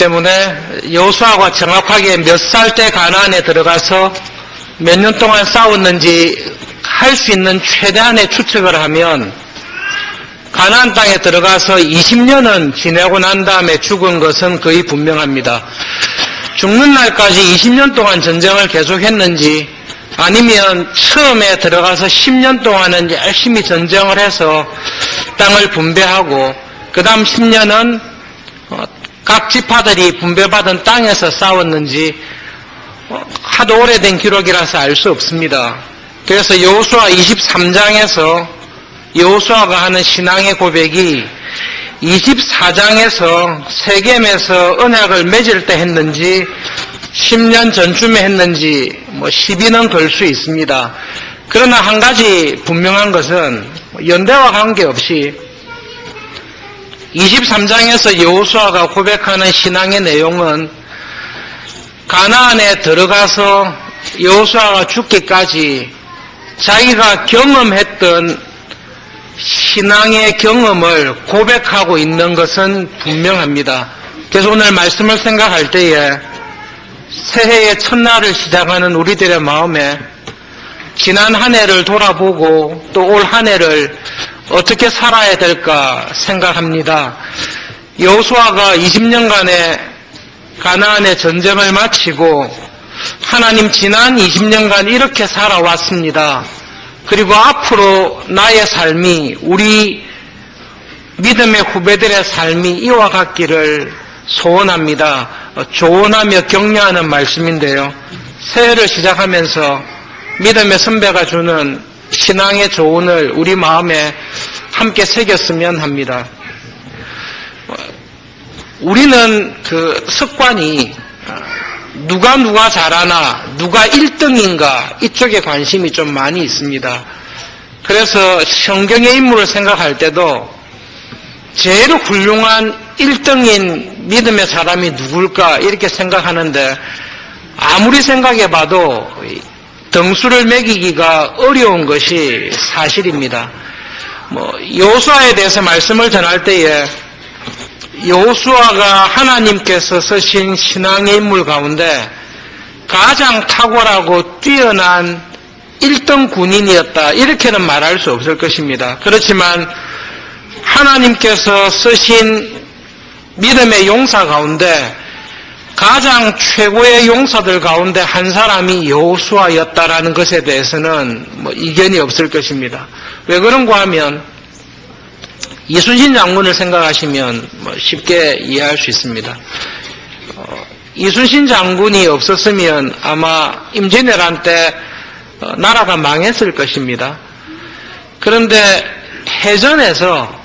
때문에 여호수아가 정확하게 몇 살 때 가나안에 들어가서 몇 년 동안 싸웠는지 할 수 있는 최대한의 추측을 하면 가나안 땅에 들어가서 20년은 지내고 난 다음에 죽은 것은 거의 분명합니다. 죽는 날까지 20년 동안 전쟁을 계속했는지 아니면 처음에 들어가서 10년 동안은 열심히 전쟁을 해서 땅을 분배하고 그 다음 10년은 각 지파들이 분배받은 땅에서 싸웠는지 하도 오래된 기록이라서 알 수 없습니다. 그래서 여호수아 23장에서 여호수아가 하는 신앙의 고백이 24장에서 세겜에서 언약을 맺을 때 했는지 10년 전쯤에 했는지 12는 걸 수 있습니다. 그러나 한 가지 분명한 것은 연대와 관계없이 23장에서 여호수아가 고백하는 신앙의 내용은 가나안에 들어가서 여호수아가 죽기까지 자기가 경험했던 신앙의 경험을 고백하고 있는 것은 분명합니다. 그래서 오늘 말씀을 생각할 때에 새해의 첫날을 시작하는 우리들의 마음에 지난 한 해를 돌아보고 또 올 한 해를 어떻게 살아야 될까 생각합니다. 여호수아가 20년간의 가나안의 전쟁을 마치고 하나님 지난 20년간 이렇게 살아왔습니다. 그리고 앞으로 나의 삶이 우리 믿음의 후배들의 삶이 이와 같기를 소원합니다. 조언하며 격려하는 말씀인데요. 새해를 시작하면서 믿음의 선배가 주는 신앙의 조언을 우리 마음에 함께 새겼으면 합니다. 우리는 그 습관이 누가 잘하나 누가 1등인가 이쪽에 관심이 좀 많이 있습니다. 그래서 성경의 인물을 생각할 때도 제일 훌륭한 1등인 믿음의 사람이 누굴까 이렇게 생각하는데 아무리 생각해봐도 등수를 매기기가 어려운 것이 사실입니다. 여호수아에 대해서 말씀을 전할 때에 여호수아가 하나님께서 쓰신 신앙의 인물 가운데 가장 탁월하고 뛰어난 1등 군인이었다 이렇게는 말할 수 없을 것입니다. 그렇지만 하나님께서 쓰신 믿음의 용사 가운데 가장 최고의 용사들 가운데 한 사람이 여호수아였다라는 것에 대해서는 이견이 없을 것입니다. 왜 그런가 하면 이순신 장군을 생각하시면 쉽게 이해할 수 있습니다. 이순신 장군이 없었으면 아마 임진왜란 때 나라가 망했을 것입니다. 그런데 해전에서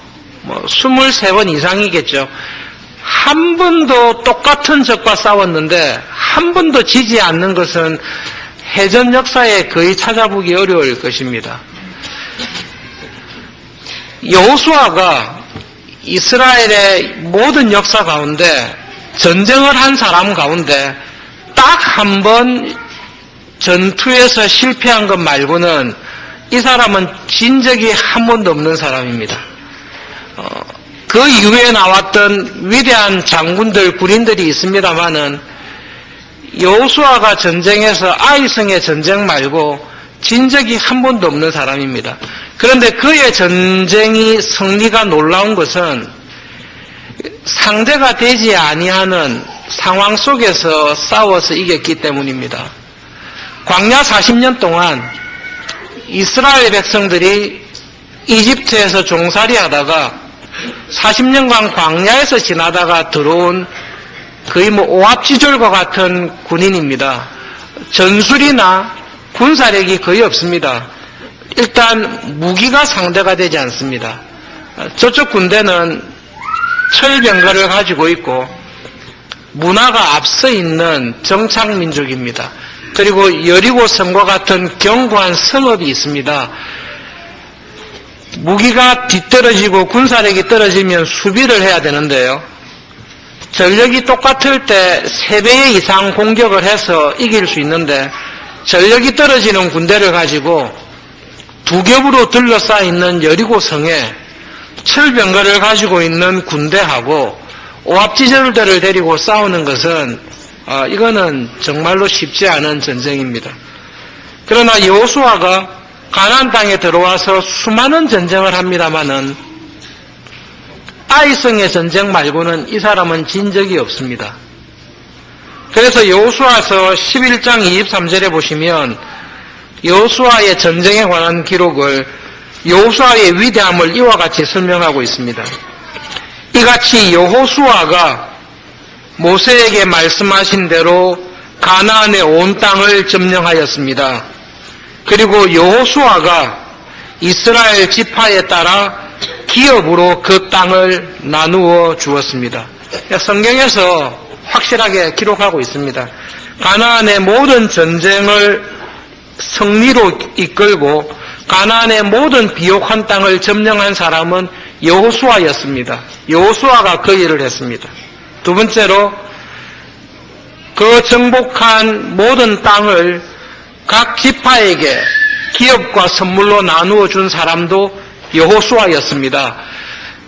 23번 이상이겠죠. 한 번도 똑같은 적과 싸웠는데 한 번도 지지 않는 것은 해전 역사에 거의 찾아보기 어려울 것입니다. 여호수아가 이스라엘의 모든 역사 가운데 전쟁을 한 사람 가운데 딱 한 번 전투에서 실패한 것 말고는 이 사람은 진 적이 한 번도 없는 사람입니다. 그 이후에 나왔던 위대한 장군들, 군인들이 있습니다마는 여호수아가 전쟁에서 아이성의 전쟁 말고 진 적이 한 번도 없는 사람입니다. 그런데 그의 전쟁이 승리가 놀라운 것은 상대가 되지 아니하는 상황 속에서 싸워서 이겼기 때문입니다. 광야 40년 동안 이스라엘 백성들이 이집트에서 종살이 하다가 40년간 광야에서 지나다가 들어온 거의 오합지졸과 같은 군인입니다. 전술이나 군사력이 거의 없습니다. 일단 무기가 상대가 되지 않습니다. 저쪽 군대는 철병거를 가지고 있고 문화가 앞서 있는 정착민족입니다. 그리고 여리고 성과 같은 견고한 성읍이 있습니다. 무기가 뒤떨어지고 군사력이 떨어지면 수비를 해야 되는데요. 전력이 똑같을 때 3배 이상 공격을 해서 이길 수 있는데 전력이 떨어지는 군대를 가지고 두 겹으로 둘러싸여 있는 여리고 성에 철병거를 가지고 있는 군대하고 오합지졸들을 데리고 싸우는 것은 이거는 정말로 쉽지 않은 전쟁입니다. 그러나 여호수아가 가나안 땅에 들어와서 수많은 전쟁을 합니다마는 아이성의 전쟁 말고는 이 사람은 진 적이 없습니다. 그래서 여호수아서 11장 23절에 보시면 여호수아의 전쟁에 관한 기록을 여호수아의 위대함을 이와 같이 설명하고 있습니다. 이같이 여호수아가 모세에게 말씀하신 대로 가나안의 온 땅을 점령하였습니다. 그리고 여호수아가 이스라엘 지파에 따라 기업으로 그 땅을 나누어 주었습니다. 성경에서 확실하게 기록하고 있습니다. 가나안의 모든 전쟁을 승리로 이끌고 가나안의 모든 비옥한 땅을 점령한 사람은 여호수아였습니다. 여호수아가 그 일을 했습니다. 두 번째로 그 정복한 모든 땅을 각 지파에게 기업과 선물로 나누어 준 사람도 여호수아였습니다.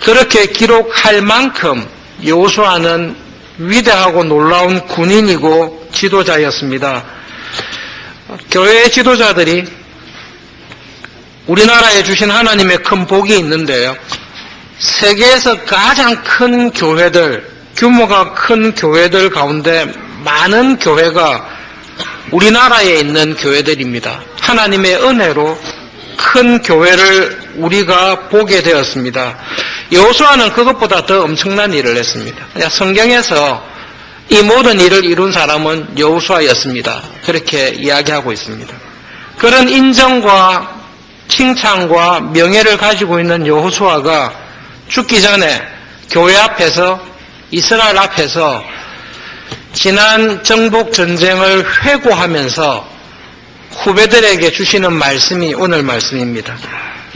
그렇게 기록할 만큼 여호수아는 위대하고 놀라운 군인이고 지도자였습니다. 교회의 지도자들이 우리나라에 주신 하나님의 큰 복이 있는데요. 세계에서 가장 큰 교회들, 규모가 큰 교회들 가운데 많은 교회가 우리나라에 있는 교회들입니다. 하나님의 은혜로 큰 교회를 우리가 보게 되었습니다. 여호수아는 그것보다 더 엄청난 일을 했습니다. 성경에서 이 모든 일을 이룬 사람은 여호수아였습니다. 그렇게 이야기하고 있습니다. 그런 인정과 칭찬과 명예를 가지고 있는 여호수아가 죽기 전에 교회 앞에서 이스라엘 앞에서 지난 정복 전쟁을 회고하면서 후배들에게 주시는 말씀이 오늘 말씀입니다.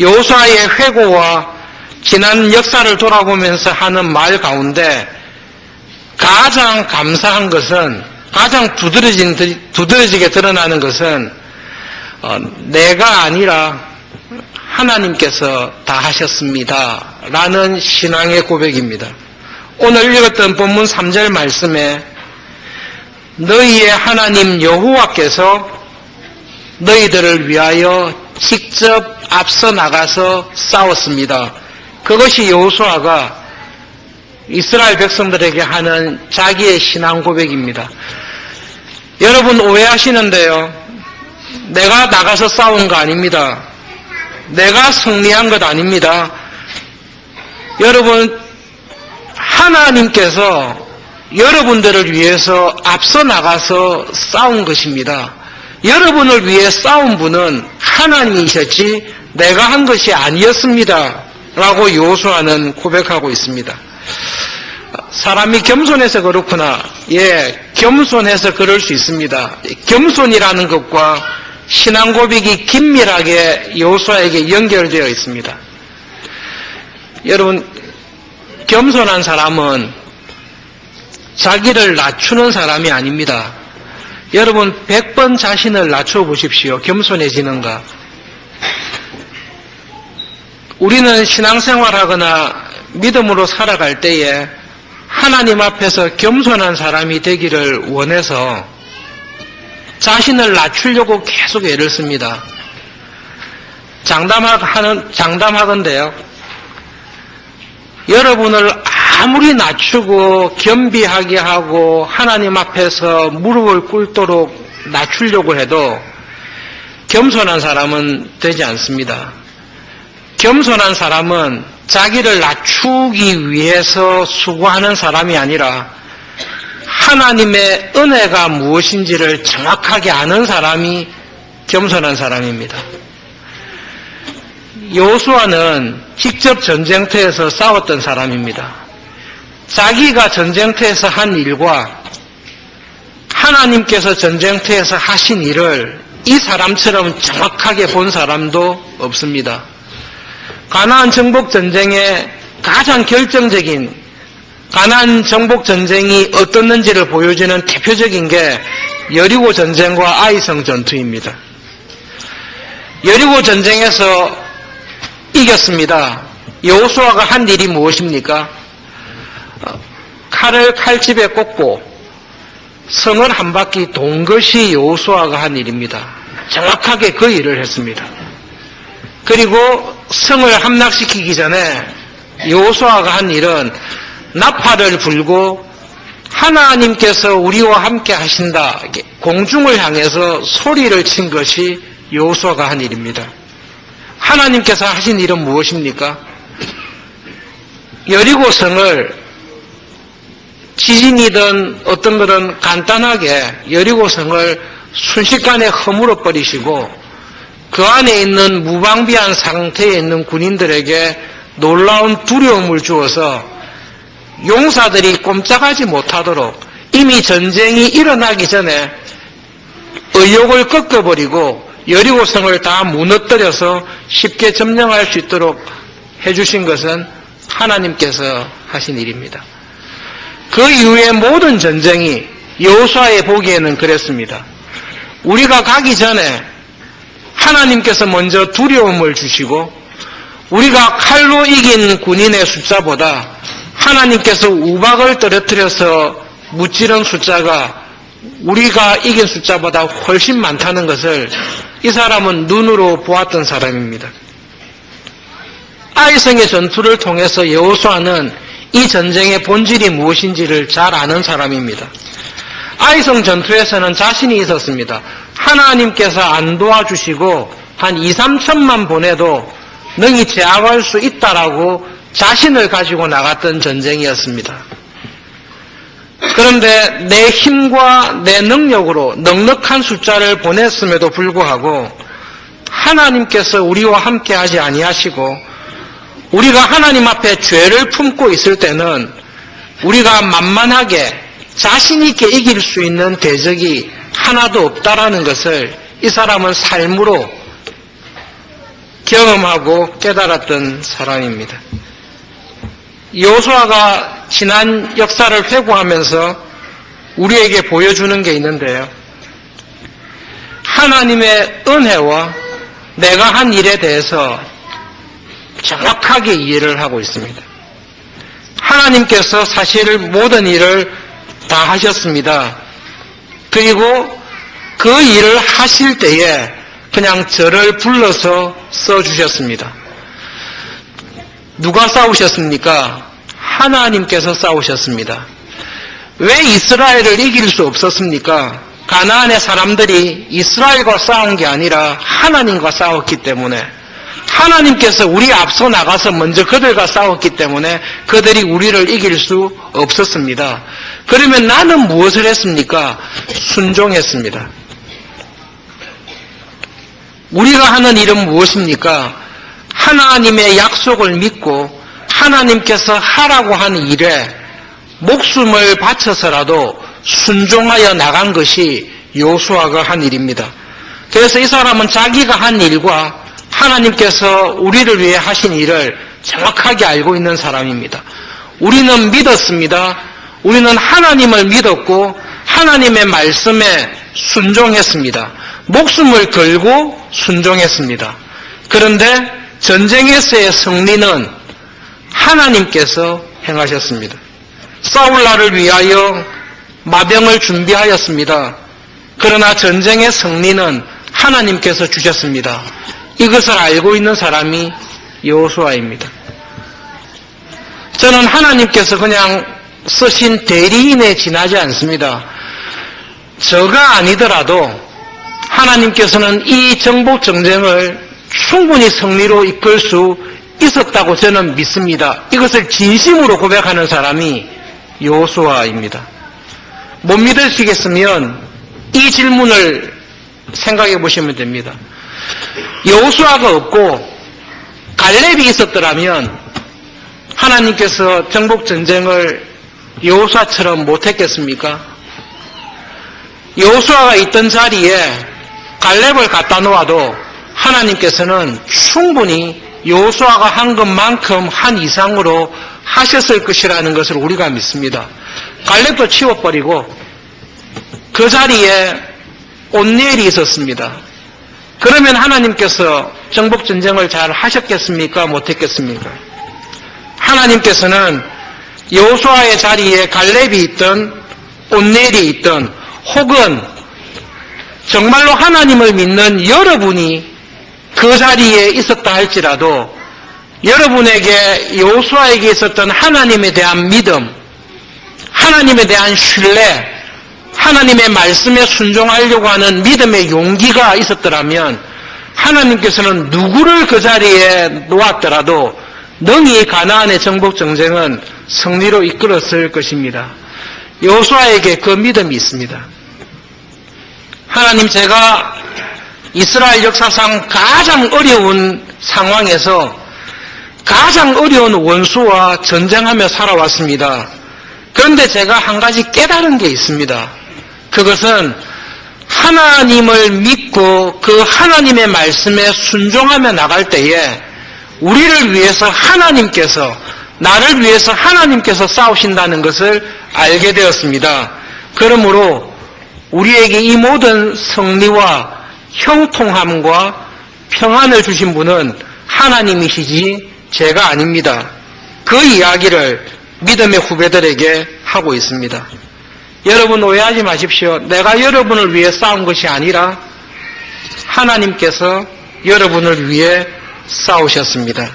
여호수아의 회고와 지난 역사를 돌아보면서 하는 말 가운데 가장 감사한 것은, 가장 두드러지게 드러나는 것은 내가 아니라 하나님께서 다 하셨습니다 라는 신앙의 고백입니다. 오늘 읽었던 본문 3절 말씀에 너희의 하나님 여호와께서 너희들을 위하여 직접 앞서 나가서 싸웠습니다. 그것이 여호수아가 이스라엘 백성들에게 하는 자기의 신앙 고백입니다. 여러분 오해하시는데요. 내가 나가서 싸운 거 아닙니다. 내가 승리한 것 아닙니다. 여러분, 하나님께서 여러분들을 위해서 앞서 나가서 싸운 것입니다. 여러분을 위해 싸운 분은 하나님이셨지 내가 한 것이 아니었습니다 라고 여호수아는 고백하고 있습니다. 사람이 겸손해서 그렇구나. 예, 겸손해서 그럴 수 있습니다. 겸손이라는 것과 신앙 고백이 긴밀하게 여호수아에게 연결되어 있습니다. 여러분, 겸손한 사람은 자기를 낮추는 사람이 아닙니다. 여러분 100번 자신을 낮춰보십시오. 겸손해지는가? 우리는 신앙생활하거나 믿음으로 살아갈 때에 하나님 앞에서 겸손한 사람이 되기를 원해서 자신을 낮추려고 계속 애를 씁니다. 장담하건대요. 여러분을 아무리 낮추고 겸비하게 하고 하나님 앞에서 무릎을 꿇도록 낮추려고 해도 겸손한 사람은 되지 않습니다. 겸손한 사람은 자기를 낮추기 위해서 수고하는 사람이 아니라 하나님의 은혜가 무엇인지를 정확하게 아는 사람이 겸손한 사람입니다. 여호수아는 직접 전쟁터에서 싸웠던 사람입니다. 자기가 전쟁터에서 한 일과 하나님께서 전쟁터에서 하신 일을 이 사람처럼 정확하게 본 사람도 없습니다. 가나안 정복 전쟁의 가장 결정적인 가나안 정복 전쟁이 어떻는지를 보여주는 대표적인 게 여리고 전쟁과 아이성 전투입니다. 여리고 전쟁에서 이겼습니다. 여호수아가 한 일이 무엇입니까? 칼을 칼집에 꽂고 성을 한 바퀴 돈 것이 여호수아가 한 일입니다. 정확하게 그 일을 했습니다. 그리고 성을 함락시키기 전에 여호수아가 한 일은 나팔을 불고 하나님께서 우리와 함께 하신다, 공중을 향해서 소리를 친 것이 여호수아가 한 일입니다. 하나님께서 하신 일은 무엇입니까? 여리고성을 지진이든 어떤 것은 간단하게 여리고성을 순식간에 허물어 버리시고 그 안에 있는 무방비한 상태에 있는 군인들에게 놀라운 두려움을 주어서 용사들이 꼼짝하지 못하도록 이미 전쟁이 일어나기 전에 의욕을 꺾어버리고 여리고성을 다 무너뜨려서 쉽게 점령할 수 있도록 해주신 것은 하나님께서 하신 일입니다. 그 이후의 모든 전쟁이 여호수아의 보기에는 그랬습니다. 우리가 가기 전에 하나님께서 먼저 두려움을 주시고 우리가 칼로 이긴 군인의 숫자보다 하나님께서 우박을 떨어뜨려서 무찌른 숫자가 우리가 이긴 숫자보다 훨씬 많다는 것을 이 사람은 눈으로 보았던 사람입니다. 아이성의 전투를 통해서 여호수아는 이 전쟁의 본질이 무엇인지를 잘 아는 사람입니다. 아이성 전투에서는 자신이 있었습니다. 하나님께서 안 도와주시고 한 2, 3천만 보내도 능히 제압할 수 있다라고 자신을 가지고 나갔던 전쟁이었습니다. 그런데 내 힘과 내 능력으로 넉넉한 숫자를 보냈음에도 불구하고 하나님께서 우리와 함께 하지 아니하시고 우리가 하나님 앞에 죄를 품고 있을 때는 우리가 만만하게 자신 있게 이길 수 있는 대적이 하나도 없다라는 것을 이 사람은 삶으로 경험하고 깨달았던 사람입니다. 여호수아가 지난 역사를 회고하면서 우리에게 보여주는 게 있는데요. 하나님의 은혜와 내가 한 일에 대해서 정확하게 이해를 하고 있습니다. 하나님께서 사실 모든 일을 다 하셨습니다. 그리고 그 일을 하실 때에 그냥 저를 불러서 써주셨습니다. 누가 싸우셨습니까? 하나님께서 싸우셨습니다. 왜 이스라엘을 이길 수 없었습니까? 가나안의 사람들이 이스라엘과 싸운 게 아니라 하나님과 싸웠기 때문에 하나님께서 우리 앞서 나가서 먼저 그들과 싸웠기 때문에 그들이 우리를 이길 수 없었습니다. 그러면 나는 무엇을 했습니까? 순종했습니다. 우리가 하는 일은 무엇입니까? 하나님의 약속을 믿고 하나님께서 하라고 하는 일에 목숨을 바쳐서라도 순종하여 나간 것이 여호수아가 한 일입니다. 그래서 이 사람은 자기가 한 일과 하나님께서 우리를 위해 하신 일을 정확하게 알고 있는 사람입니다. 우리는 믿었습니다. 우리는 하나님을 믿었고 하나님의 말씀에 순종했습니다. 목숨을 걸고 순종했습니다. 그런데 전쟁에서의 승리는 하나님께서 행하셨습니다. 싸울 날을 위하여 마병을 준비하였습니다. 그러나 전쟁의 승리는 하나님께서 주셨습니다. 이것을 알고 있는 사람이 여호수아입니다. 저는 하나님께서 그냥 쓰신 대리인에 지나지 않습니다. 저가 아니더라도 하나님께서는 이 정복 전쟁을 충분히 승리로 이끌 수 있었다고 저는 믿습니다. 이것을 진심으로 고백하는 사람이 여호수아입니다. 못 믿으시겠으면 이 질문을 생각해 보시면 됩니다. 여호수아가 없고 갈렙이 있었더라면 하나님께서 정복 전쟁을 여호수아처럼 못했겠습니까? 여호수아가 있던 자리에 갈렙을 갖다 놓아도 하나님께서는 충분히 여호수아가 한 것만큼 한 이상으로 하셨을 것이라는 것을 우리가 믿습니다. 갈렙도 치워버리고 그 자리에 온니엘이 있었습니다. 그러면 하나님께서 정복전쟁을 잘 하셨겠습니까? 못했겠습니까? 하나님께서는 여호수아의 자리에 갈렙이 있든 온넬이 있든 혹은 정말로 하나님을 믿는 여러분이 그 자리에 있었다 할지라도 여러분에게 여호수아에게 있었던 하나님에 대한 믿음, 하나님에 대한 신뢰, 하나님의 말씀에 순종하려고 하는 믿음의 용기가 있었더라면 하나님께서는 누구를 그 자리에 놓았더라도 능히 가나안의 정복 전쟁은 승리로 이끌었을 것입니다. 여호수아에게 그 믿음이 있습니다. 하나님, 제가 이스라엘 역사상 가장 어려운 상황에서 가장 어려운 원수와 전쟁하며 살아왔습니다. 그런데 제가 한 가지 깨달은 게 있습니다. 그것은 하나님을 믿고 그 하나님의 말씀에 순종하며 나갈 때에 우리를 위해서 하나님께서, 나를 위해서 하나님께서 싸우신다는 것을 알게 되었습니다. 그러므로 우리에게 이 모든 승리와 형통함과 평안을 주신 분은 하나님이시지 제가 아닙니다. 그 이야기를 믿음의 후배들에게 하고 있습니다. 여러분 오해하지 마십시오. 내가 여러분을 위해 싸운 것이 아니라 하나님께서 여러분을 위해 싸우셨습니다.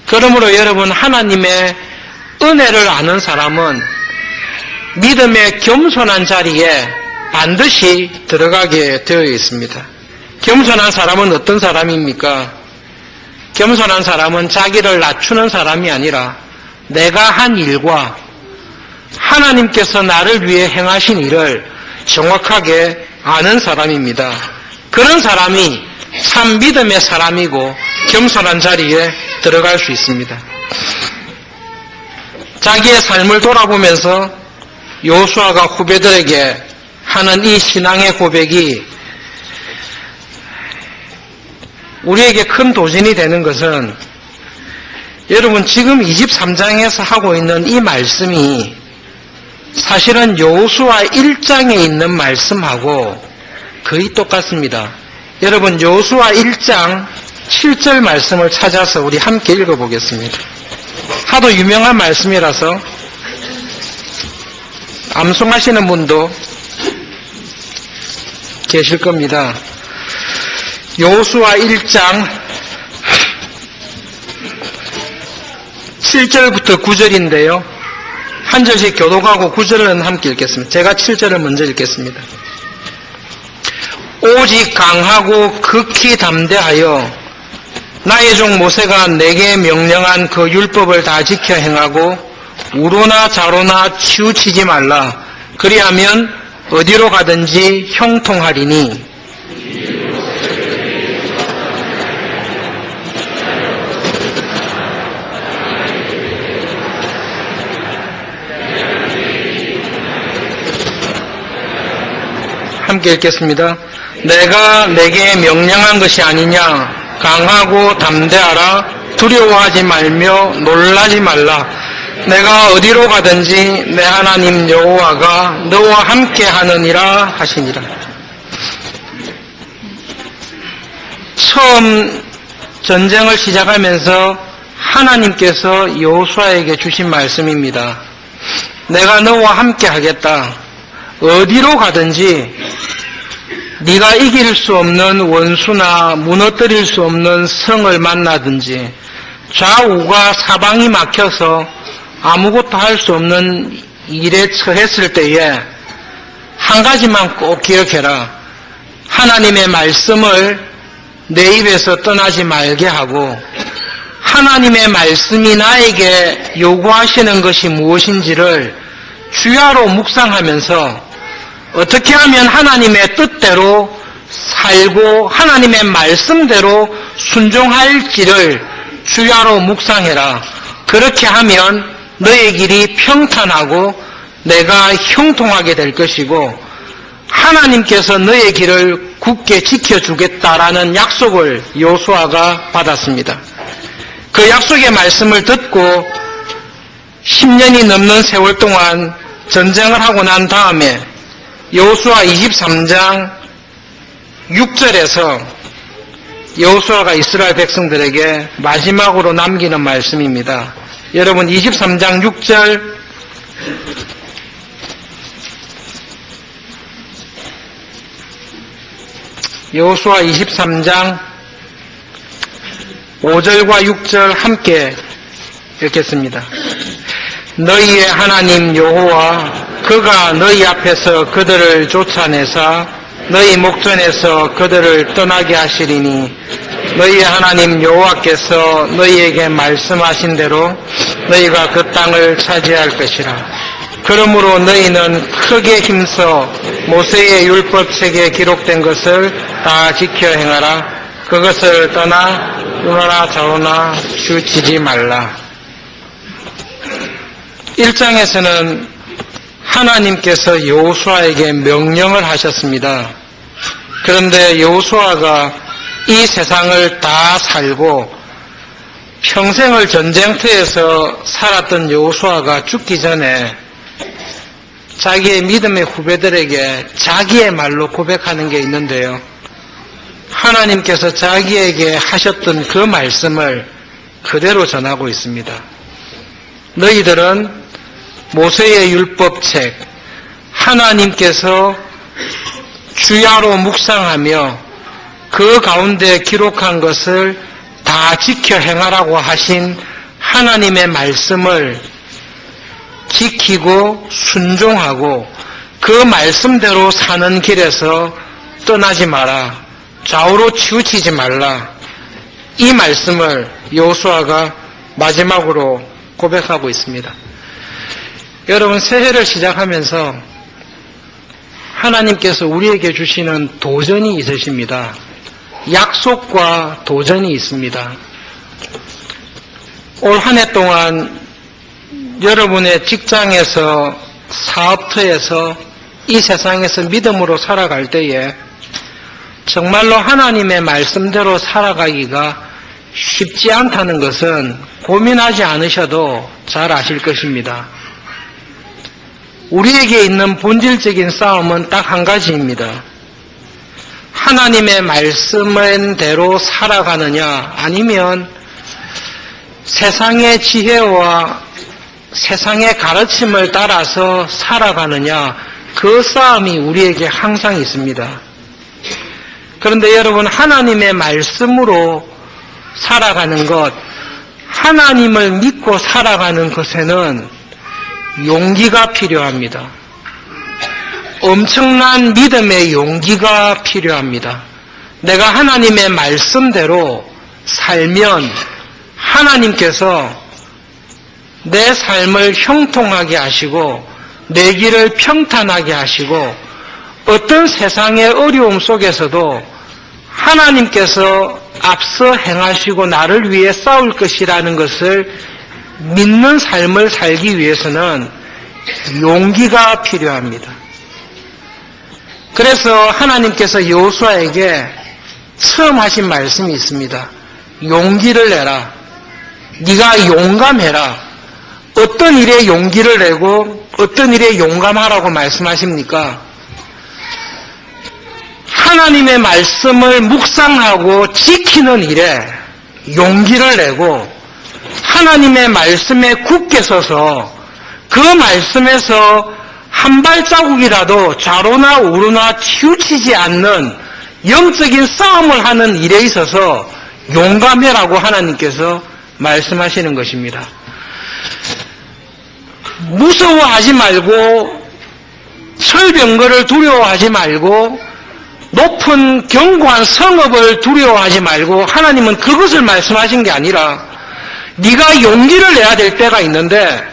그러므로 여러분, 하나님의 은혜를 아는 사람은 믿음의 겸손한 자리에 반드시 들어가게 되어 있습니다. 겸손한 사람은 어떤 사람입니까? 겸손한 사람은 자기를 낮추는 사람이 아니라 내가 한 일과 하나님께서 나를 위해 행하신 일을 정확하게 아는 사람입니다. 그런 사람이 참 믿음의 사람이고 겸손한 자리에 들어갈 수 있습니다. 자기의 삶을 돌아보면서 여호수아가 후배들에게 하는 이 신앙의 고백이 우리에게 큰 도전이 되는 것은, 여러분 지금 23장에서 하고 있는 이 말씀이 사실은 여호수아 1장에 있는 말씀하고 거의 똑같습니다. 여러분 여호수아 1장 7절 말씀을 찾아서 우리 함께 읽어보겠습니다. 하도 유명한 말씀이라서 암송하시는 분도 계실 겁니다. 여호수아 1장 7절부터 9절인데요. 한 절씩 교독하고 9절은 함께 읽겠습니다. 제가 7절을 먼저 읽겠습니다. 오직 강하고 극히 담대하여 나의 종 모세가 내게 명령한 그 율법을 다 지켜 행하고 우로나 좌로나 치우치지 말라. 그리하면 어디로 가든지 형통하리니. 함께 읽겠습니다. 내가 내게 명령한 것이 아니냐. 강하고 담대하라. 두려워하지 말며 놀라지 말라. 내가 어디로 가든지 내 하나님 여호와가 너와 함께 하느니라 하시니라. 처음 전쟁을 시작하면서 하나님께서 여호수아에게 주신 말씀입니다. 내가 너와 함께 하겠다. 어디로 가든지 네가 이길 수 없는 원수나 무너뜨릴 수 없는 성을 만나든지 좌우가 사방이 막혀서 아무것도 할 수 없는 일에 처했을 때에 한 가지만 꼭 기억해라. 하나님의 말씀을 내 입에서 떠나지 말게 하고 하나님의 말씀이 나에게 요구하시는 것이 무엇인지를 주야로 묵상하면서 어떻게 하면 하나님의 뜻대로 살고 하나님의 말씀대로 순종할지를 주야로 묵상해라. 그렇게 하면 너의 길이 평탄하고 내가 형통하게 될 것이고 하나님께서 너의 길을 굳게 지켜주겠다라는 약속을 여호수아가 받았습니다. 그 약속의 말씀을 듣고 10년이 넘는 세월 동안 전쟁을 하고 난 다음에 여호수아 23장 6절에서 여호수아가 이스라엘 백성들에게 마지막으로 남기는 말씀입니다. 여러분 23장 6절 여호수아 23장 5절과 6절 함께 읽겠습니다. 너희의 하나님 여호와 그가 너희 앞에서 그들을 쫓아내사 너희 목전에서 그들을 떠나게 하시리니 너희의 하나님 여호와께서 너희에게 말씀하신 대로 너희가 그 땅을 차지할 것이라. 그러므로 너희는 크게 힘써 모세의 율법책에 기록된 것을 다 지켜 행하라. 그것을 떠나 우러나 좌우나 치우치지 말라. 1장에서는 하나님께서 여호수아에게 명령을 하셨습니다. 그런데 여호수아가 이 세상을 다 살고 평생을 전쟁터에서 살았던 여호수아가 죽기 전에 자기의 믿음의 후배들에게 자기의 말로 고백하는 게 있는데요. 하나님께서 자기에게 하셨던 그 말씀을 그대로 전하고 있습니다. 너희들은 모세의 율법책, 하나님께서 주야로 묵상하며 그 가운데 기록한 것을 다 지켜 행하라고 하신 하나님의 말씀을 지키고 순종하고 그 말씀대로 사는 길에서 떠나지 마라. 좌우로 치우치지 말라. 이 말씀을 여호수아가 마지막으로 고백하고 있습니다. 여러분, 새해를 시작하면서 하나님께서 우리에게 주시는 도전이 있으십니다. 약속과 도전이 있습니다. 올 한 해 동안 여러분의 직장에서, 사업터에서, 이 세상에서 믿음으로 살아갈 때에 정말로 하나님의 말씀대로 살아가기가 쉽지 않다는 것은 고민하지 않으셔도 잘 아실 것입니다. 우리에게 있는 본질적인 싸움은 딱 한 가지입니다. 하나님의 말씀대로 살아가느냐, 아니면 세상의 지혜와 세상의 가르침을 따라서 살아가느냐, 그 싸움이 우리에게 항상 있습니다. 그런데 여러분, 하나님의 말씀으로 살아가는 것, 하나님을 믿고 살아가는 것에는 용기가 필요합니다. 엄청난 믿음의 용기가 필요합니다. 내가 하나님의 말씀대로 살면 하나님께서 내 삶을 형통하게 하시고 내 길을 평탄하게 하시고 어떤 세상의 어려움 속에서도 하나님께서 앞서 행하시고 나를 위해 싸울 것이라는 것을 믿는 삶을 살기 위해서는 용기가 필요합니다. 그래서 하나님께서 여호수아에게 처음 하신 말씀이 있습니다. 용기를 내라. 네가 용감해라. 어떤 일에 용기를 내고 어떤 일에 용감하라고 말씀하십니까? 하나님의 말씀을 묵상하고 지키는 일에 용기를 내고 하나님의 말씀에 굳게 서서 그 말씀에서 한 발자국이라도 좌로나 우로나 치우치지 않는 영적인 싸움을 하는 일에 있어서 용감해라고 하나님께서 말씀하시는 것입니다. 무서워하지 말고 철병거를 두려워하지 말고 높은 견고한 성읍을 두려워하지 말고 하나님은 그것을 말씀하신 게 아니라 네가 용기를 내야 될 때가 있는데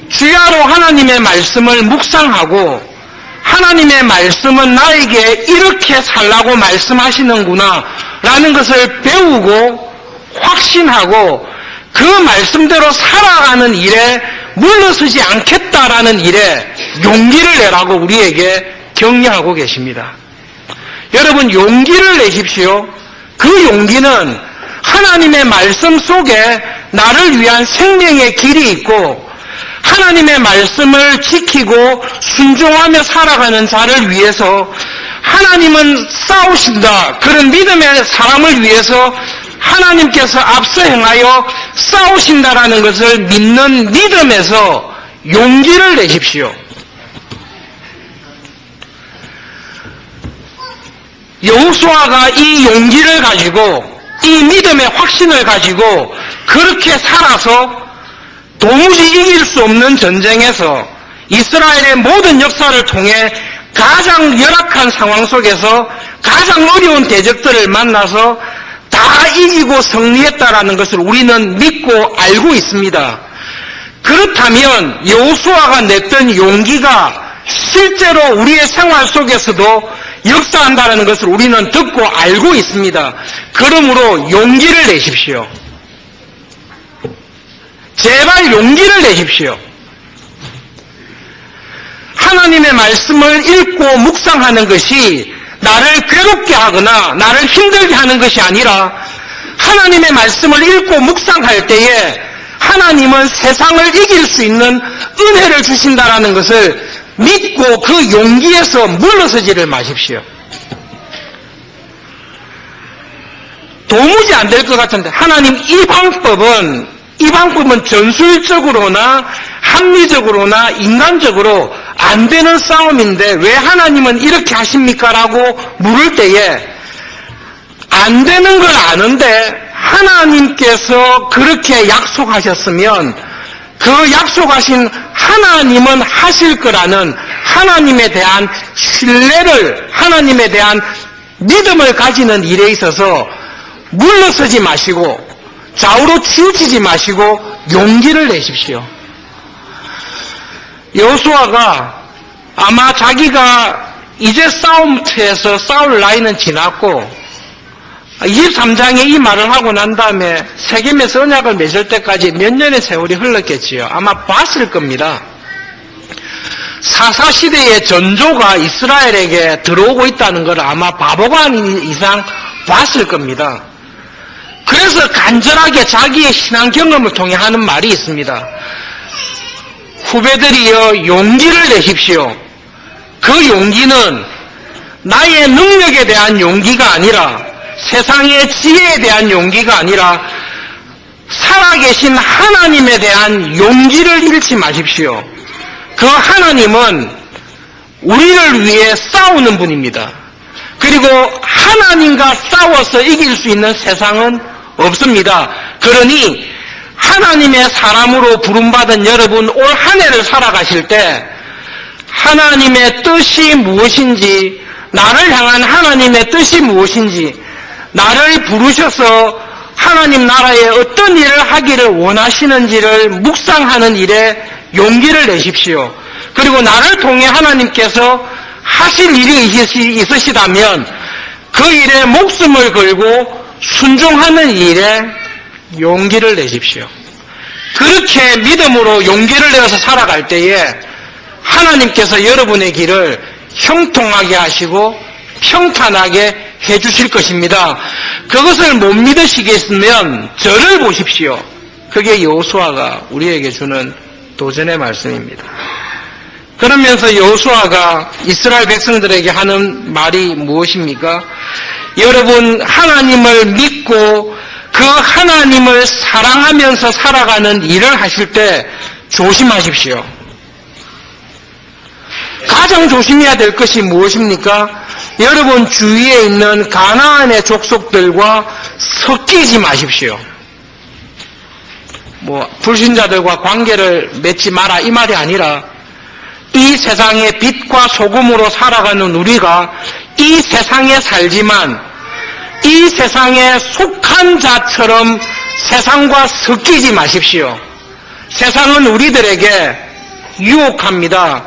주야로 하나님의 말씀을 묵상하고 하나님의 말씀은 나에게 이렇게 살라고 말씀하시는구나 라는 것을 배우고 확신하고 그 말씀대로 살아가는 일에 물러서지 않겠다라는 일에 용기를 내라고 우리에게 격려하고 계십니다. 여러분, 용기를 내십시오. 그 용기는 하나님의 말씀 속에 나를 위한 생명의 길이 있고 하나님의 말씀을 지키고 순종하며 살아가는 자를 위해서 하나님은 싸우신다. 그런 믿음의 사람을 위해서 하나님께서 앞서 행하여 싸우신다라는 것을 믿는 믿음에서 용기를 내십시오. 여호수아가 이 용기를 가지고 이 믿음의 확신을 가지고 그렇게 살아서 도무지 이길 수 없는 전쟁에서 이스라엘의 모든 역사를 통해 가장 열악한 상황 속에서 가장 어려운 대적들을 만나서 다 이기고 승리했다라는 것을 우리는 믿고 알고 있습니다. 그렇다면 여호수아가 냈던 용기가 실제로 우리의 생활 속에서도 역사한다는 것을 우리는 듣고 알고 있습니다. 그러므로 용기를 내십시오. 제발 용기를 내십시오. 하나님의 말씀을 읽고 묵상하는 것이 나를 괴롭게 하거나 나를 힘들게 하는 것이 아니라 하나님의 말씀을 읽고 묵상할 때에 하나님은 세상을 이길 수 있는 은혜를 주신다는 것을 믿고 그 용기에서 물러서지를 마십시오. 도무지 안 될 것 같은데 하나님 이 방법은 전술적으로나 합리적으로나 인간적으로 안 되는 싸움인데 왜 하나님은 이렇게 하십니까? 라고 물을 때에 안 되는 걸 아는데 하나님께서 그렇게 약속하셨으면 그 약속하신 하나님은 하실 거라는 하나님에 대한 신뢰를, 하나님에 대한 믿음을 가지는 일에 있어서 물러서지 마시고 좌우로 치우치지 마시고 용기를 내십시오. 여호수아가 아마 자기가 이제 싸움터에서 싸울 나이는 지났고 23장에 이 말을 하고 난 다음에 세겜에서 언약을 맺을 때까지 몇 년의 세월이 흘렀겠지요. 아마 봤을 겁니다. 사사시대의 전조가 이스라엘에게 들어오고 있다는 걸 아마 바보가 아닌 이상 봤을 겁니다. 그래서 간절하게 자기의 신앙 경험을 통해 하는 말이 있습니다. 후배들이여 용기를 내십시오. 그 용기는 나의 능력에 대한 용기가 아니라 세상의 지혜에 대한 용기가 아니라 살아계신 하나님에 대한 용기를 잃지 마십시오. 그 하나님은 우리를 위해 싸우는 분입니다. 그리고 하나님과 싸워서 이길 수 있는 세상은 없습니다. 그러니 하나님의 사람으로 부름받은 여러분 올 한 해를 살아가실 때 하나님의 뜻이 무엇인지, 나를 향한 하나님의 뜻이 무엇인지, 나를 부르셔서 하나님 나라에 어떤 일을 하기를 원하시는지를 묵상하는 일에 용기를 내십시오. 그리고 나를 통해 하나님께서 하실 일이 있으시다면 그 일에 목숨을 걸고 순종하는 일에 용기를 내십시오. 그렇게 믿음으로 용기를 내어서 살아갈 때에 하나님께서 여러분의 길을 형통하게 하시고 평탄하게 해주실 것입니다. 그것을 못 믿으시겠으면 저를 보십시오. 그게 여호수아가 우리에게 주는 도전의 말씀입니다. 그러면서 여호수아가 이스라엘 백성들에게 하는 말이 무엇입니까? 여러분 하나님을 믿고 그 하나님을 사랑하면서 살아가는 일을 하실 때 조심하십시오. 가장 조심해야 될 것이 무엇입니까? 여러분 주위에 있는 가나안의 족속들과 섞이지 마십시오. 불신자들과 관계를 맺지 마라 이 말이 아니라 이 세상의 빛과 소금으로 살아가는 우리가 이 세상에 살지만 이 세상에 속한 자처럼 세상과 섞이지 마십시오. 세상은 우리들에게 유혹합니다.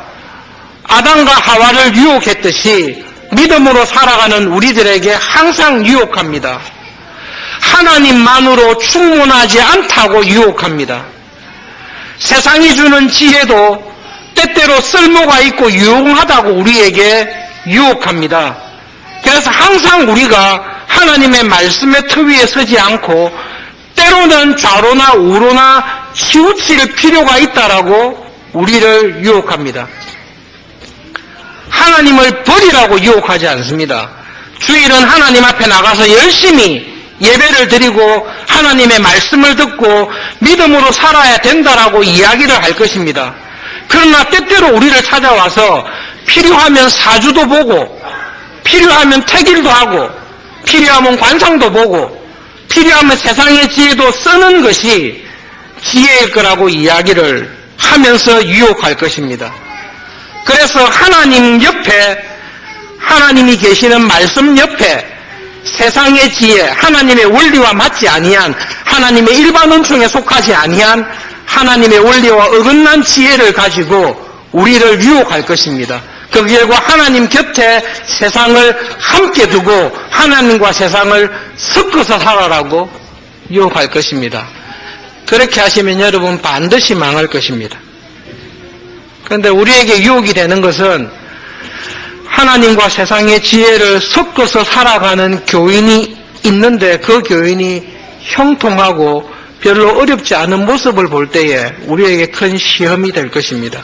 아담과 하와를 유혹했듯이 믿음으로 살아가는 우리들에게 항상 유혹합니다. 하나님만으로 충분하지 않다고 유혹합니다. 세상이 주는 지혜도 때때로 쓸모가 있고 유용하다고 우리에게 유혹합니다. 그래서 항상 우리가 하나님의 말씀의 터 위에 서지 않고 때로는 좌로나 우로나 치우칠 필요가 있다라고 우리를 유혹합니다. 하나님을 버리라고 유혹하지 않습니다. 주일은 하나님 앞에 나가서 열심히 예배를 드리고 하나님의 말씀을 듣고 믿음으로 살아야 된다라고 이야기를 할 것입니다. 그러나 때때로 우리를 찾아와서 필요하면 사주도 보고 필요하면 택일도 하고 필요하면 관상도 보고 필요하면 세상의 지혜도 쓰는 것이 지혜일 거라고 이야기를 하면서 유혹할 것입니다. 그래서 하나님 옆에, 하나님이 계시는 말씀 옆에 세상의 지혜, 하나님의 원리와 맞지 아니한, 하나님의 일반 원총에 속하지 아니한 하나님의 원리와 어긋난 지혜를 가지고 우리를 유혹할 것입니다. 그 결과 하나님 곁에 세상을 함께 두고 하나님과 세상을 섞어서 살아라고 유혹할 것입니다. 그렇게 하시면 여러분 반드시 망할 것입니다. 그런데 우리에게 유혹이 되는 것은 하나님과 세상의 지혜를 섞어서 살아가는 교인이 있는데 그 교인이 형통하고 별로 어렵지 않은 모습을 볼 때에 우리에게 큰 시험이 될 것입니다.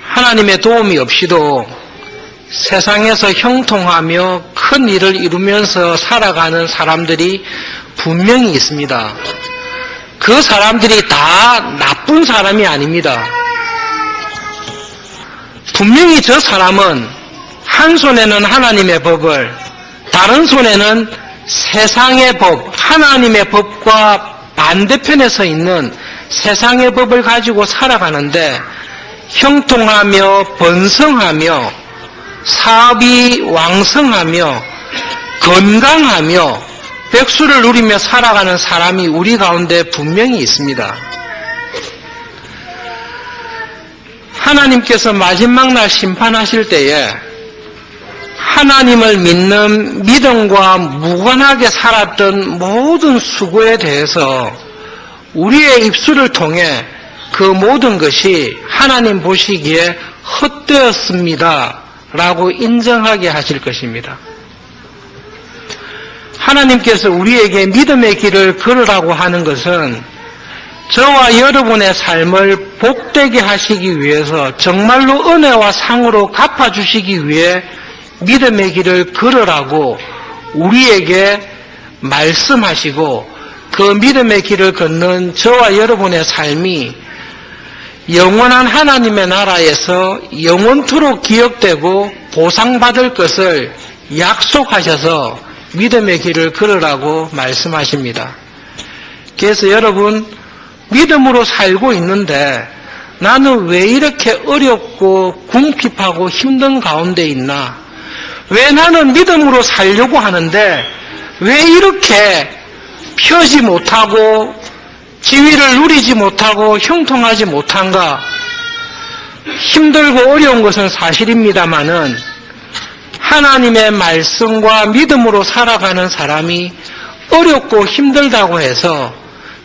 하나님의 도움이 없이도 세상에서 형통하며 큰 일을 이루면서 살아가는 사람들이 분명히 있습니다. 그 사람들이 다 나쁜 사람이 아닙니다. 분명히 저 사람은 한 손에는 하나님의 법을, 다른 손에는 세상의 법, 하나님의 법과 반대편에 서 있는 세상의 법을 가지고 살아가는데 형통하며 번성하며 사업이 왕성하며 건강하며 백수를 누리며 살아가는 사람이 우리 가운데 분명히 있습니다. 하나님께서 마지막 날 심판하실 때에 하나님을 믿는 믿음과 무관하게 살았던 모든 수고에 대해서 우리의 입술을 통해 그 모든 것이 하나님 보시기에 헛되었습니다 라고 인정하게 하실 것입니다. 하나님께서 우리에게 믿음의 길을 걸으라고 하는 것은 저와 여러분의 삶을 복되게 하시기 위해서 정말로 은혜와 상으로 갚아주시기 위해 믿음의 길을 걸으라고 우리에게 말씀하시고 그 믿음의 길을 걷는 저와 여러분의 삶이 영원한 하나님의 나라에서 영원토록 기억되고 보상받을 것을 약속하셔서 믿음의 길을 걸으라고 말씀하십니다. 그래서 여러분, 믿음으로 살고 있는데 나는 왜 이렇게 어렵고 궁핍하고 힘든 가운데 있나? 왜 나는 믿음으로 살려고 하는데 왜 이렇게 펴지 못하고 지위를 누리지 못하고 형통하지 못한가? 힘들고 어려운 것은 사실입니다마는 하나님의 말씀과 믿음으로 살아가는 사람이 어렵고 힘들다고 해서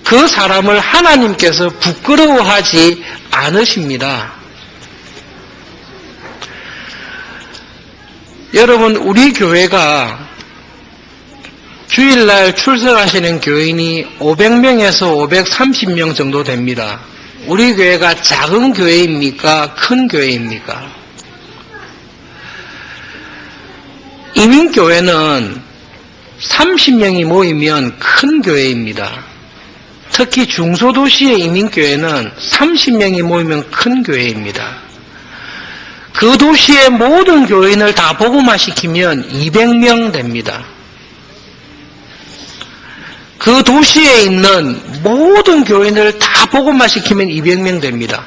그 사람을 하나님께서 부끄러워하지 않으십니다. 여러분, 우리 교회가 주일날 출석하시는 교인이 500명에서 530명 정도 됩니다. 우리 교회가 작은 교회입니까? 큰 교회입니까? 이민교회는 30명이 모이면 큰 교회입니다. 특히 중소도시의 이민교회는 30명이 모이면 큰 교회입니다. 그 도시의 모든 교인을 다 복음화시키면 200명 됩니다. 그 도시에 있는 모든 교인을 다 복음화시키면 200명 됩니다.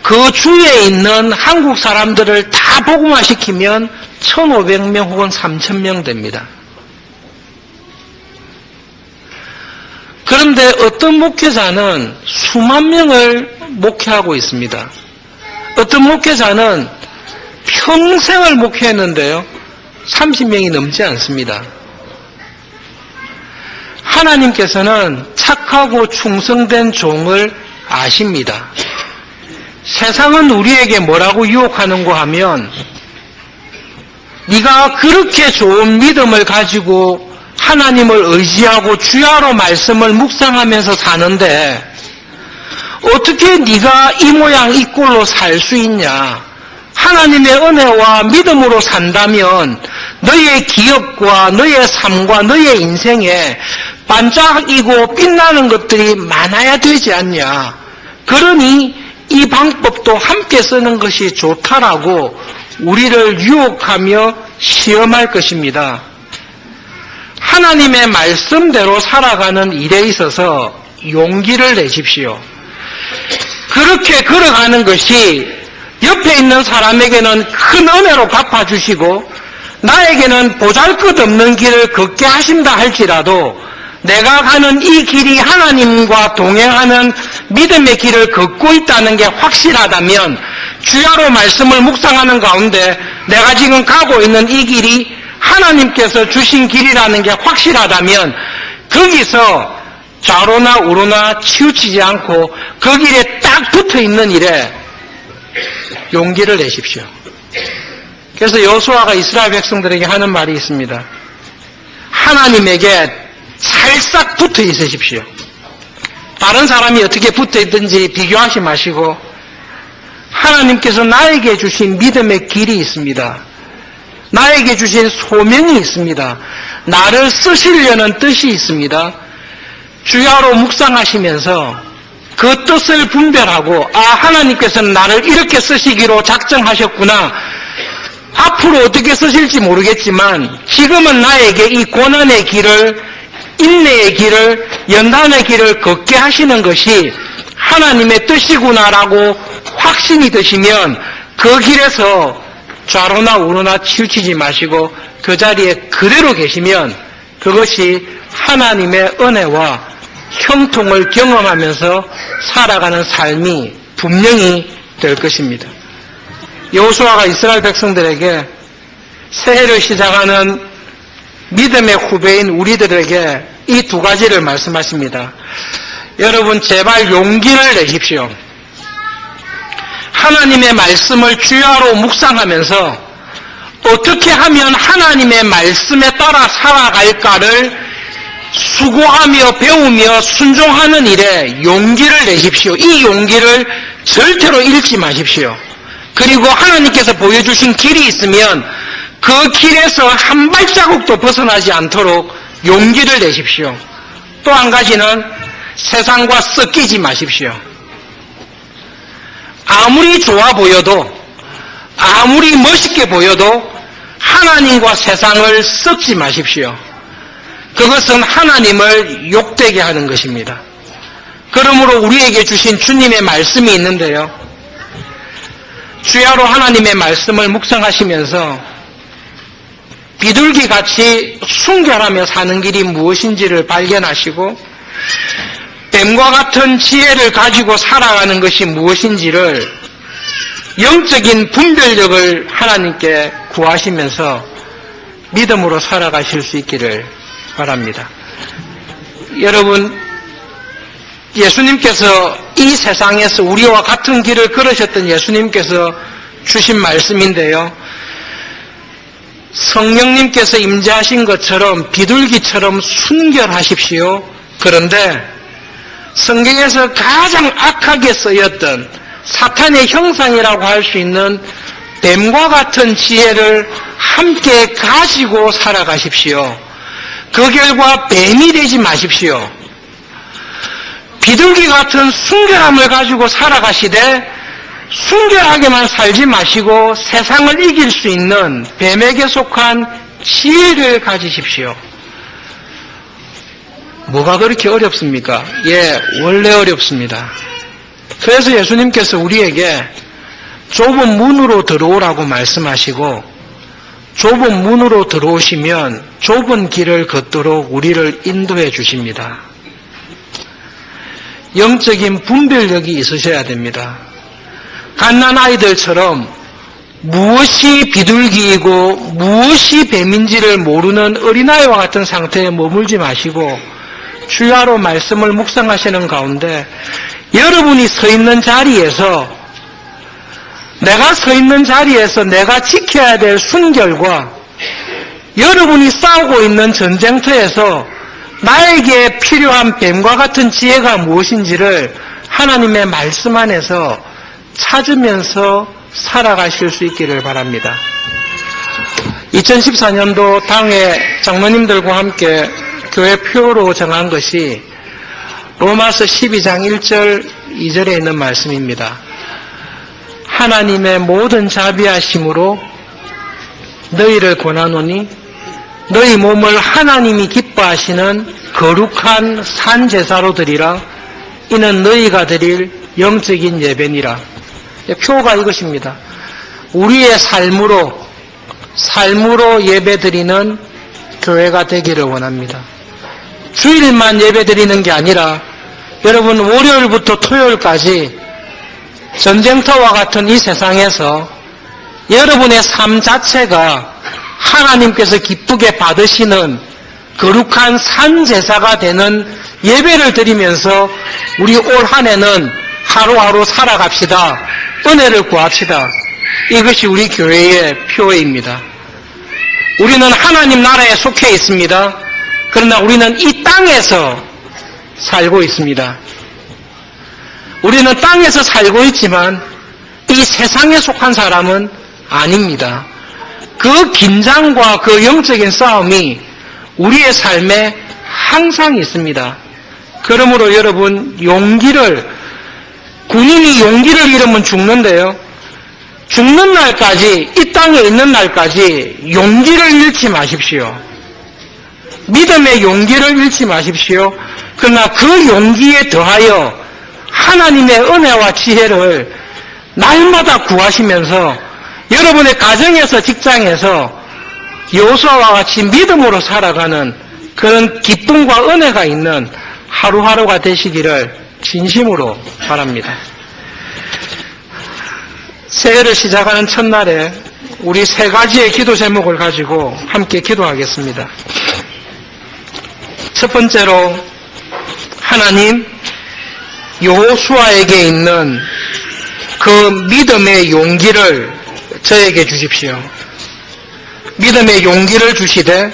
그 주에 있는 한국 사람들을 다 복음화시키면 1,500명 혹은 3,000명 됩니다. 그런데 어떤 목회자는 수만 명을 목회하고 있습니다. 어떤 목회자는 평생을 목회했는데요, 30명이 넘지 않습니다. 하나님께서는 착하고 충성된 종을 아십니다. 세상은 우리에게 뭐라고 유혹하는가 하면 네가 그렇게 좋은 믿음을 가지고 하나님을 의지하고 주야로 말씀을 묵상하면서 사는데 어떻게 네가 이 모양 이 꼴로 살 수 있냐? 하나님의 은혜와 믿음으로 산다면 너의 기억과 너의 삶과 너의 인생에 반짝이고 빛나는 것들이 많아야 되지 않냐. 그러니 이 방법도 함께 쓰는 것이 좋다라고 우리를 유혹하며 시험할 것입니다. 하나님의 말씀대로 살아가는 일에 있어서 용기를 내십시오. 그렇게 걸어가는 것이 옆에 있는 사람에게는 큰 은혜로 갚아주시고 나에게는 보잘것없는 길을 걷게 하신다 할지라도 내가 가는 이 길이 하나님과 동행하는 믿음의 길을 걷고 있다는 게 확실하다면, 주야로 말씀을 묵상하는 가운데 내가 지금 가고 있는 이 길이 하나님께서 주신 길이라는 게 확실하다면 거기서 좌로나 우로나 치우치지 않고 그 길에 딱 붙어있는 일에 용기를 내십시오. 그래서 여호수아가 이스라엘 백성들에게 하는 말이 있습니다. 하나님에게 살짝 붙어 있으십시오. 다른 사람이 어떻게 붙어 있든지 비교하지 마시고 하나님께서 나에게 주신 믿음의 길이 있습니다. 나에게 주신 소명이 있습니다. 나를 쓰시려는 뜻이 있습니다. 주야로 묵상하시면서 그 뜻을 분별하고, 아, 하나님께서는 나를 이렇게 쓰시기로 작정하셨구나. 앞으로 어떻게 쓰실지 모르겠지만 지금은 나에게 이 고난의 길을, 인내의 길을, 연단의 길을 걷게 하시는 것이 하나님의 뜻이구나라고 확신이 드시면 그 길에서 좌로나 우로나 치우치지 마시고 그 자리에 그대로 계시면 그것이 하나님의 은혜와 형통을 경험하면서 살아가는 삶이 분명히 될 것입니다. 여호수아가 이스라엘 백성들에게 새해를 시작하는 믿음의 후배인 우리들에게 이 두 가지를 말씀하십니다. 여러분, 제발 용기를 내십시오. 하나님의 말씀을 주야로 묵상하면서 어떻게 하면 하나님의 말씀에 따라 살아갈까를 수고하며 배우며 순종하는 일에 용기를 내십시오. 이 용기를 절대로 잃지 마십시오. 그리고 하나님께서 보여주신 길이 있으면 그 길에서 한 발자국도 벗어나지 않도록 용기를 내십시오. 또 한 가지는 세상과 섞이지 마십시오. 아무리 좋아 보여도, 아무리 멋있게 보여도 하나님과 세상을 섞지 마십시오. 그것은 하나님을 욕되게 하는 것입니다. 그러므로 우리에게 주신 주님의 말씀이 있는데요. 주야로 하나님의 말씀을 묵상하시면서 비둘기같이 순결하며 사는 길이 무엇인지를 발견하시고 뱀과 같은 지혜를 가지고 살아가는 것이 무엇인지를 영적인 분별력을 하나님께 구하시면서 믿음으로 살아가실 수 있기를 바랍니다. 여러분, 예수님께서 이 세상에서 우리와 같은 길을 걸으셨던 예수님께서 주신 말씀인데요. 성령님께서 임재하신 것처럼 비둘기처럼 순결하십시오. 그런데 성경에서 가장 악하게 쓰였던 사탄의 형상이라고 할 수 있는 뱀과 같은 지혜를 함께 가지고 살아가십시오. 그 결과 뱀이 되지 마십시오. 비둘기 같은 순결함을 가지고 살아가시되 순결하게만 살지 마시고 세상을 이길 수 있는 뱀에게 속한 지혜를 가지십시오. 뭐가 그렇게 어렵습니까? 예, 원래 어렵습니다. 그래서 예수님께서 우리에게 좁은 문으로 들어오라고 말씀하시고 좁은 문으로 들어오시면 좁은 길을 걷도록 우리를 인도해 주십니다. 영적인 분별력이 있으셔야 됩니다. 갓난아이들처럼 무엇이 비둘기이고 무엇이 뱀인지를 모르는 어린아이와 같은 상태에 머물지 마시고 주야로 말씀을 묵상하시는 가운데 여러분이 서 있는 자리에서 내가 서 있는 자리에서 내가 지켜야 될 순결과 여러분이 싸우고 있는 전쟁터에서 나에게 필요한 뱀과 같은 지혜가 무엇인지를 하나님의 말씀 안에서 찾으면서 살아가실 수 있기를 바랍니다. 2014년도 당의 장로님들과 함께 교회 표로 정한 것이 로마서 12장 1절 2절에 있는 말씀입니다. 하나님의 모든 자비하심으로 너희를 권하노니 너희 몸을 하나님이 기뻐하시는 거룩한 산제사로 드리라. 이는 너희가 드릴 영적인 예배니라. 표가 이것입니다. 우리의 삶으로 예배드리는 교회가 되기를 원합니다. 주일만 예배드리는 게 아니라 여러분 월요일부터 토요일까지 전쟁터와 같은 이 세상에서 여러분의 삶 자체가 하나님께서 기쁘게 받으시는 거룩한 산제사가 되는 예배를 드리면서 우리 올 한 해는 하루하루 살아갑시다. 은혜를 구합시다. 이것이 우리 교회의 표입니다. 우리는 하나님 나라에 속해 있습니다. 그러나 우리는 이 땅에서 살고 있습니다. 우리는 땅에서 살고 있지만 이 세상에 속한 사람은 아닙니다. 그 긴장과 그 영적인 싸움이 우리의 삶에 항상 있습니다. 그러므로 여러분 군인이 용기를 잃으면 죽는데요. 죽는 날까지, 이 땅에 있는 날까지 용기를 잃지 마십시오. 믿음의 용기를 잃지 마십시오. 그러나 그 용기에 더하여 하나님의 은혜와 지혜를 날마다 구하시면서 여러분의 가정에서, 직장에서 여호수아와 같이 믿음으로 살아가는 그런 기쁨과 은혜가 있는 하루하루가 되시기를 진심으로 바랍니다. 새해를 시작하는 첫날에 우리 세 가지의 기도 제목을 가지고 함께 기도하겠습니다. 첫 번째로 하나님, 여호수아에게 있는 그 믿음의 용기를 저에게 주십시오. 믿음의 용기를 주시되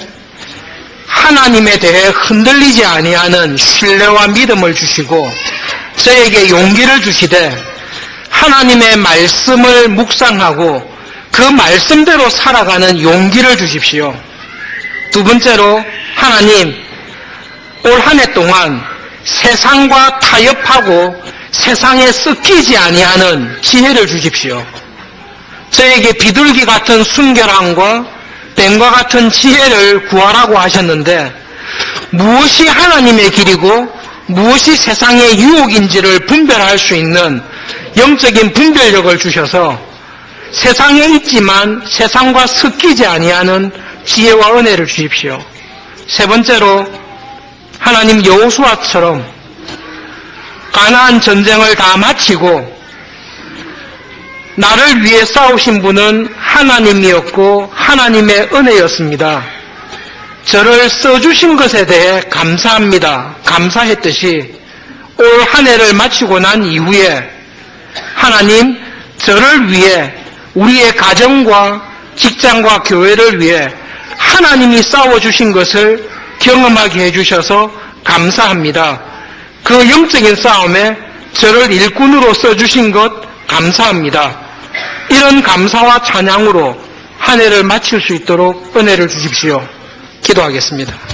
하나님에 대해 흔들리지 아니하는 신뢰와 믿음을 주시고 저에게 용기를 주시되 하나님의 말씀을 묵상하고 그 말씀대로 살아가는 용기를 주십시오. 두 번째로 하나님, 올 한 해 동안 세상과 타협하고 세상에 섞이지 아니하는 지혜를 주십시오. 저에게 비둘기 같은 순결함과 뱀과 같은 지혜를 구하라고 하셨는데 무엇이 하나님의 길이고 무엇이 세상의 유혹인지를 분별할 수 있는 영적인 분별력을 주셔서 세상에 있지만 세상과 섞이지 아니하는 지혜와 은혜를 주십시오. 세 번째로 하나님, 여호수아처럼 가나안 전쟁을 다 마치고 나를 위해 싸우신 분은 하나님이었고 하나님의 은혜였습니다. 저를 써주신 것에 대해 감사합니다. 감사했듯이 올 한 해를 마치고 난 이후에 하나님, 저를 위해 우리의 가정과 직장과 교회를 위해 하나님이 싸워주신 것을 경험하게 해주셔서 감사합니다. 그 영적인 싸움에 저를 일꾼으로 써주신 것 감사합니다. 이런 감사와 찬양으로 한 해를 마칠 수 있도록 은혜를 주십시오. 기도하겠습니다.